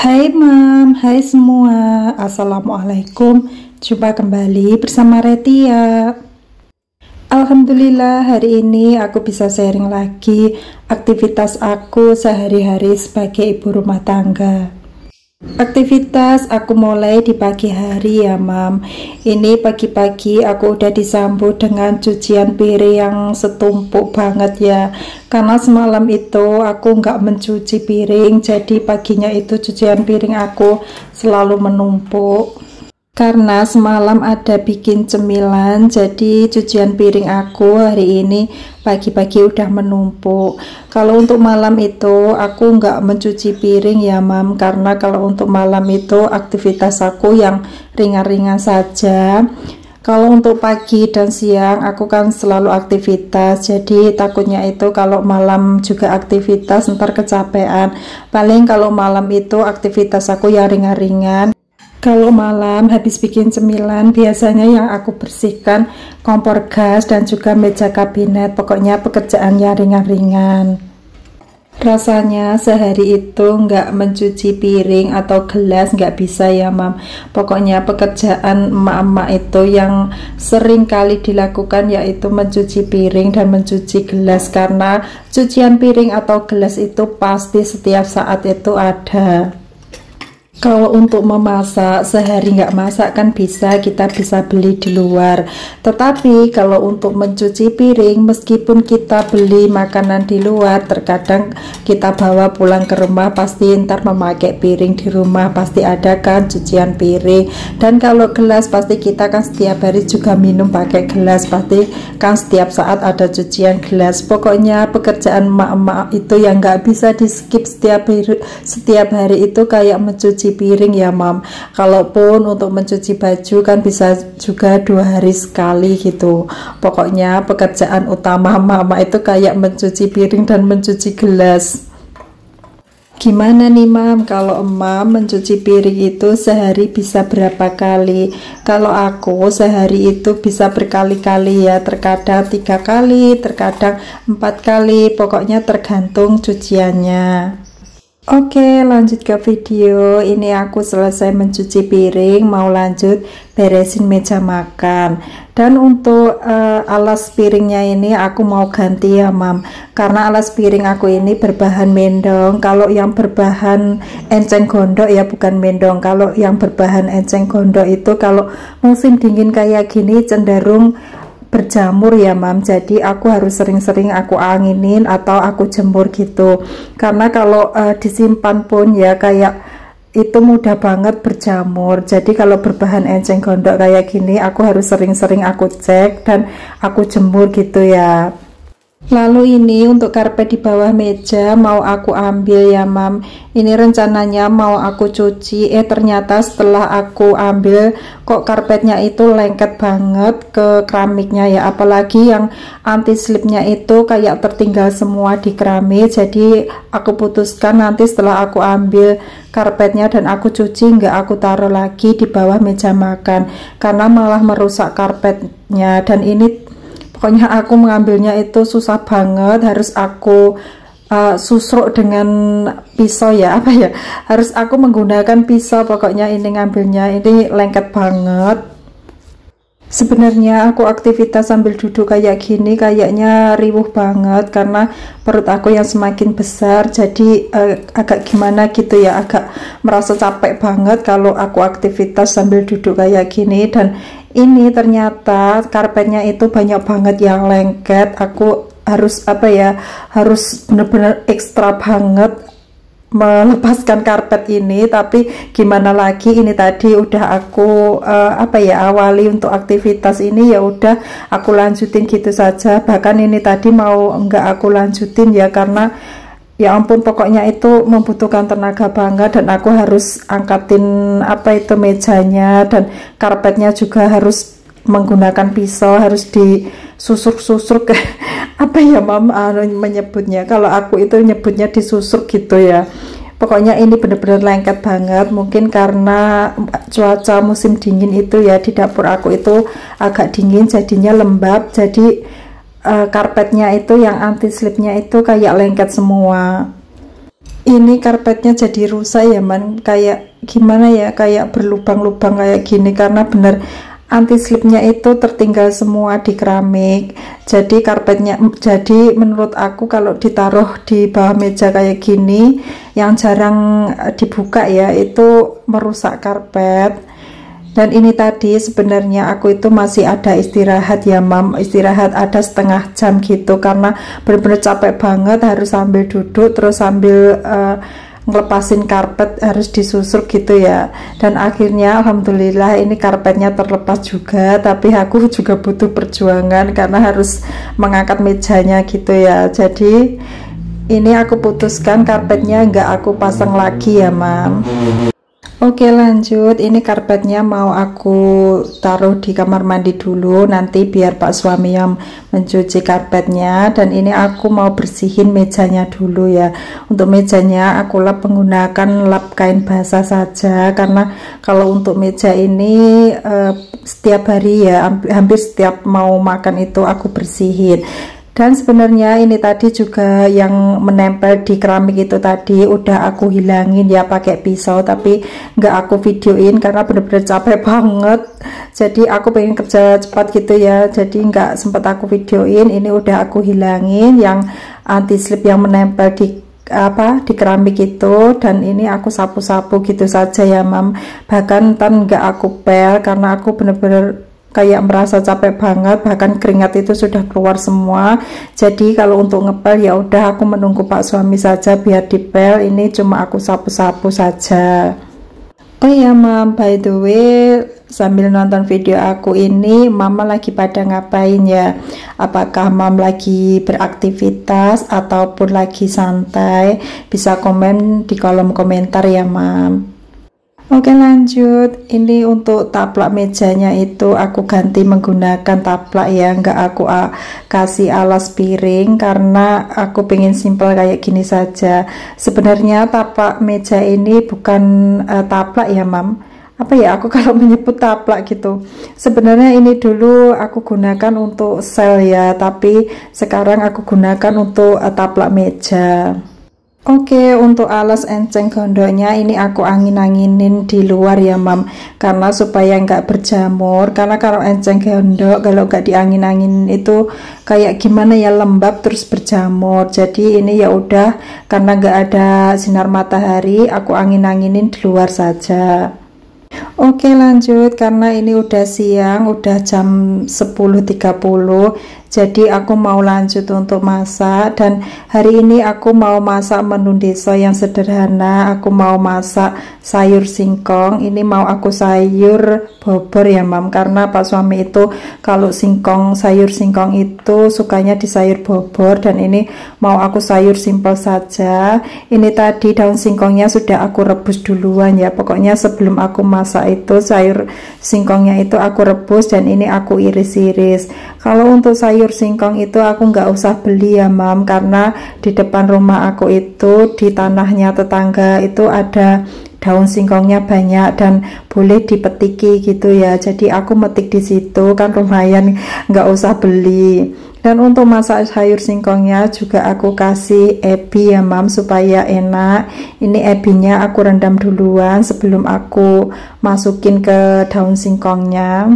Hai Mam, hai semua. Assalamualaikum. Jumpa kembali bersama Retia. Alhamdulillah hari ini aku bisa sharing lagi aktivitas aku sehari-hari sebagai ibu rumah tangga. Aktivitas aku mulai di pagi hari ya Mam. Ini pagi-pagi aku udah disambut dengan cucian piring yang setumpuk banget ya. Karena semalam itu aku nggak mencuci piring, jadi paginya itu cucian piring aku selalu menumpuk. Karena semalam ada bikin cemilan, jadi cucian piring aku hari ini pagi-pagi udah menumpuk. Kalau untuk malam itu aku nggak mencuci piring ya Mam, karena kalau untuk malam itu aktivitas aku yang ringan-ringan saja. Kalau untuk pagi dan siang aku kan selalu aktivitas, jadi takutnya itu kalau malam juga aktivitas ntar kecapean. Paling kalau malam itu aktivitas aku yang ringan-ringan. Kalau malam habis bikin cemilan, biasanya yang aku bersihkan kompor gas dan juga meja kabinet. Pokoknya pekerjaannya ringan-ringan. Rasanya sehari itu nggak mencuci piring atau gelas nggak bisa ya Mam. Pokoknya pekerjaan emak-emak itu yang sering kali dilakukan yaitu mencuci piring dan mencuci gelas. Karena cucian piring atau gelas itu pasti setiap saat itu ada. Kalau untuk memasak, sehari nggak masak kan kita bisa beli di luar. Tetapi kalau untuk mencuci piring, meskipun kita beli makanan di luar, terkadang kita bawa pulang ke rumah, pasti ntar memakai piring di rumah, pasti ada kan cucian piring. Dan kalau gelas, pasti kita kan setiap hari juga minum pakai gelas, pasti kan setiap saat ada cucian gelas. Pokoknya pekerjaan emak-emak itu yang nggak bisa di skip setiap hari itu kayak mencuci piring ya Mam. Kalaupun untuk mencuci baju kan bisa juga 2 hari sekali gitu. Pokoknya pekerjaan utama mama itu kayak mencuci piring dan mencuci gelas. Gimana nih Mam, kalau Mam mencuci piring itu sehari bisa berapa kali? Kalau aku sehari itu bisa berkali-kali ya, terkadang 3 kali, terkadang 4 kali, pokoknya tergantung cuciannya. Oke, lanjut ke video. Ini aku selesai mencuci piring, mau lanjut beresin meja makan. Dan untuk alas piringnya ini aku mau ganti ya Mam, karena alas piring aku ini berbahan mendong. Kalau yang berbahan enceng gondok ya, bukan mendong. Kalau yang berbahan enceng gondok itu kalau musim dingin kayak gini cenderung berjamur ya Mam, jadi aku harus sering-sering aku anginin atau aku jemur gitu. Karena kalau disimpan pun ya kayak itu mudah banget berjamur. Jadi kalau berbahan enceng gondok kayak gini aku harus sering-sering aku cek dan aku jemur gitu ya. Lalu ini untuk karpet di bawah meja mau aku ambil ya Mam. Ini rencananya mau aku cuci, ternyata setelah aku ambil kok karpetnya itu lengket banget ke keramiknya ya. Apalagi yang anti slipnya itu kayak tertinggal semua di keramik. Jadi aku putuskan nanti setelah aku ambil karpetnya dan aku cuci, nggak aku taruh lagi di bawah meja makan, karena malah merusak karpetnya. Dan ini pokoknya aku mengambilnya itu susah banget, harus aku susruk dengan pisau ya, harus aku menggunakan pisau. Pokoknya ini ngambilnya ini lengket banget. Sebenarnya aku aktivitas sambil duduk kayak gini kayaknya riuh banget karena perut aku yang semakin besar, jadi agak gimana gitu ya, agak merasa capek banget kalau aku aktivitas sambil duduk kayak gini. Dan ini ternyata karpetnya itu banyak banget yang lengket. Aku harus harus bener-bener ekstra banget melepaskan karpet ini, tapi gimana lagi, ini tadi udah aku awali untuk aktivitas ini, ya udah aku lanjutin gitu saja. Bahkan ini tadi mau enggak aku lanjutin ya, karena ya ampun pokoknya itu membutuhkan tenaga banget, dan aku harus angkatin mejanya, dan karpetnya juga harus menggunakan pisau, harus disusuk-susuk Mam menyebutnya. Kalau aku itu nyebutnya disusuk gitu ya. Pokoknya ini bener-bener lengket banget. Mungkin karena cuaca musim dingin itu ya, di dapur aku itu agak dingin jadinya lembab, jadi karpetnya itu yang anti slipnya itu kayak lengket semua. ini karpetnya jadi rusak ya man, kayak gimana ya, kayak berlubang-lubang kayak gini karena bener anti slipnya itu tertinggal semua di keramik. Jadi karpetnya, jadi menurut aku kalau ditaruh di bawah meja kayak gini yang jarang dibuka ya, itu merusak karpet. Dan ini tadi sebenarnya aku itu masih ada istirahat ya mam, istirahat ada setengah jam gitu karena bener-bener capek banget, harus sambil duduk terus sambil ngelepasin karpet, harus disusur gitu ya. Dan akhirnya alhamdulillah ini karpetnya terlepas juga, tapi aku juga butuh perjuangan karena harus mengangkat mejanya gitu ya. Jadi ini aku putuskan karpetnya nggak aku pasang lagi ya mam. Oke lanjut, ini karpetnya mau aku taruh di kamar mandi dulu nanti biar Pak suami yang mencuci karpetnya. Dan ini aku mau bersihin mejanya dulu ya. Untuk mejanya aku lap menggunakan lap kain basah saja karena kalau untuk meja ini setiap hari ya, hampir setiap mau makan itu aku bersihin. Dan sebenarnya ini tadi juga yang menempel di keramik itu tadi udah aku hilangin ya pakai pisau, tapi nggak aku videoin karena bener-bener capek banget. Jadi aku pengen kerja cepat gitu ya, jadi nggak sempat aku videoin. Ini udah aku hilangin yang anti slip yang menempel di di keramik itu, dan ini aku sapu-sapu gitu saja ya mam. Bahkan nggak aku pel karena aku bener-bener kayak merasa capek banget, bahkan keringat itu sudah keluar semua. Jadi kalau untuk ngepel ya udah aku menunggu Pak suami saja biar dipel, ini cuma aku sapu-sapu saja. Oh ya mam, by the way, sambil nonton video aku ini mama lagi pada ngapain ya? Apakah mam lagi beraktivitas ataupun lagi santai? Bisa komen di kolom komentar ya mam. Oke lanjut, ini untuk taplak mejanya itu aku ganti menggunakan taplak ya, nggak aku kasih alas piring karena aku pengen simple kayak gini saja. Sebenarnya taplak meja ini bukan taplak ya mam, apa ya aku kalau menyebut taplak gitu. Sebenarnya ini dulu aku gunakan untuk sel ya, tapi sekarang aku gunakan untuk taplak meja. Oke, untuk alas enceng gondoknya ini aku angin-anginin di luar ya mam, karena supaya nggak berjamur. Karena kalau enceng gondok kalau nggak diangin-anginin itu kayak gimana ya, lembab terus berjamur. Jadi ini ya udah, karena nggak ada sinar matahari aku angin-anginin di luar saja. Oke lanjut, karena ini udah siang, udah jam 10.30, jadi aku mau lanjut untuk masak. Dan hari ini aku mau masak menu desa yang sederhana. Aku mau masak sayur singkong. Ini mau aku sayur bobor ya mam, karena Pak suami itu kalau sayur singkong itu sukanya di sayur bobor. Dan ini mau aku sayur simpel saja. Ini tadi daun singkongnya sudah aku rebus duluan ya. Pokoknya sebelum aku masak itu sayur singkongnya itu aku rebus dan ini aku iris-iris. Kalau untuk sayur singkong itu aku nggak usah beli ya mam, karena di depan rumah aku itu di tanahnya tetangga itu ada daun singkongnya banyak dan boleh dipetiki gitu ya. Jadi aku metik di situ kan lumayan, nggak usah beli. Dan untuk masak sayur singkongnya juga aku kasih ebi ya mam supaya enak. Ini ebinya aku rendam duluan sebelum aku masukin ke daun singkongnya.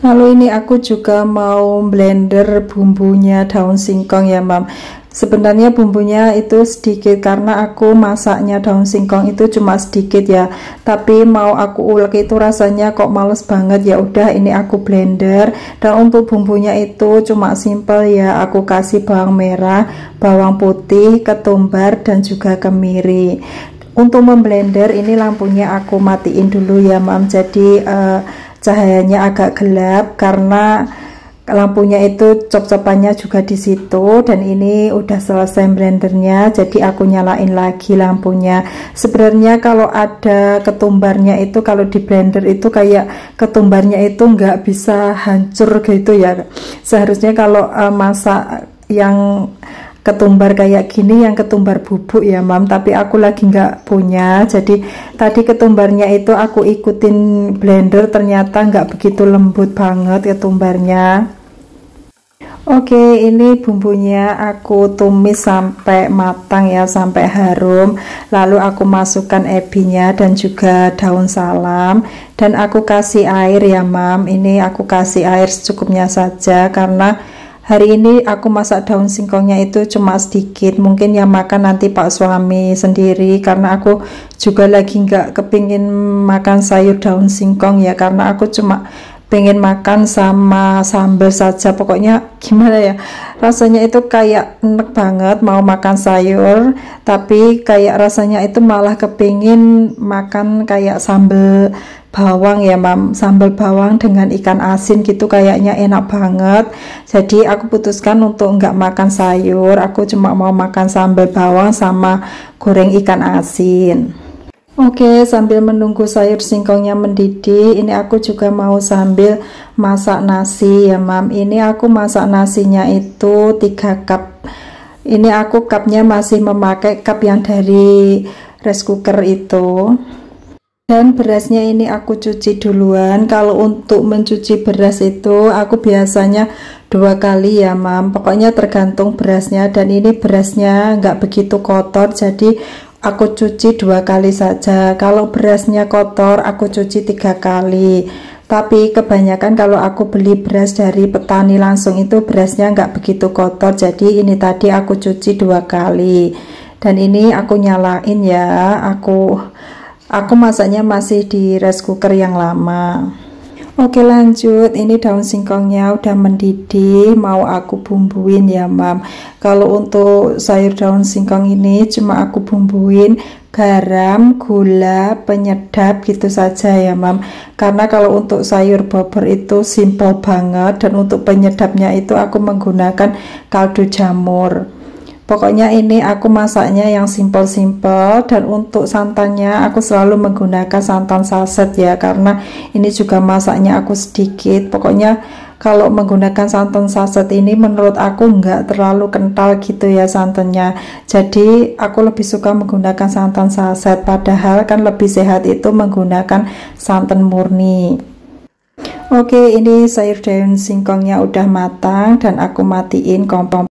Lalu ini aku juga mau blender bumbunya daun singkong ya mam. Sebenarnya bumbunya itu sedikit karena aku masaknya daun singkong itu cuma sedikit ya, tapi mau aku ulek itu rasanya kok males banget. Ya udah ini aku blender. Dan untuk bumbunya itu cuma simple ya, aku kasih bawang merah, bawang putih, ketumbar dan juga kemiri. Untuk memblender ini lampunya aku matiin dulu ya mam, jadi cahayanya agak gelap karena lampunya itu cop-copannya juga di situ. Dan ini udah selesai blendernya, jadi aku nyalain lagi lampunya. Sebenarnya kalau ada ketumbarnya itu, kalau di blender itu kayak ketumbarnya itu nggak bisa hancur gitu ya. Seharusnya kalau masak yang ketumbar kayak gini yang ketumbar bubuk ya mam, tapi aku lagi nggak punya. Jadi tadi ketumbarnya itu aku ikutin blender, ternyata nggak begitu lembut banget ketumbarnya. Oke, ini bumbunya aku tumis sampai matang ya, sampai harum. Lalu aku masukkan ebinya dan juga daun salam, dan aku kasih air ya mam. Ini aku kasih air secukupnya saja karena hari ini aku masak daun singkongnya itu cuma sedikit. Mungkin yang makan nanti pak suami sendiri, karena aku juga lagi nggak kepingin makan sayur daun singkong ya, karena aku cuma pengen makan sama sambal saja. Pokoknya gimana ya, rasanya itu kayak enak banget mau makan sayur, tapi kayak rasanya itu malah kepingin makan kayak sambal bawang ya mam, sambal bawang dengan ikan asin gitu, kayaknya enak banget. Jadi aku putuskan untuk nggak makan sayur, aku cuma mau makan sambal bawang sama goreng ikan asin. Oke, sambil menunggu sayur singkongnya mendidih, ini aku juga mau sambil masak nasi ya mam. Ini aku masak nasinya itu 3 cup. Ini aku cupnya masih memakai cup yang dari rice cooker itu. Dan berasnya ini aku cuci duluan. Kalau untuk mencuci beras itu aku biasanya 2 kali ya mam. Pokoknya tergantung berasnya, dan ini berasnya nggak begitu kotor, jadi aku cuci 2 kali saja. Kalau berasnya kotor aku cuci 3 kali. Tapi kebanyakan kalau aku beli beras dari petani langsung itu berasnya nggak begitu kotor, jadi ini tadi aku cuci 2 kali. Dan ini aku nyalain ya, aku masaknya masih di rice cooker yang lama. Oke lanjut, ini daun singkongnya udah mendidih, mau aku bumbuin ya mam. Kalau untuk sayur daun singkong ini cuma aku bumbuin garam, gula, penyedap gitu saja ya mam. Karena kalau untuk sayur bobor itu simple banget, dan untuk penyedapnya itu aku menggunakan kaldu jamur. Pokoknya ini aku masaknya yang simple-simple, dan untuk santannya aku selalu menggunakan santan saset ya, karena ini juga masaknya aku sedikit. Pokoknya kalau menggunakan santan saset ini menurut aku nggak terlalu kental gitu ya santannya, jadi aku lebih suka menggunakan santan saset, padahal kan lebih sehat itu menggunakan santan murni. Oke, ini sayur daun singkongnya udah matang dan aku matiin kompor.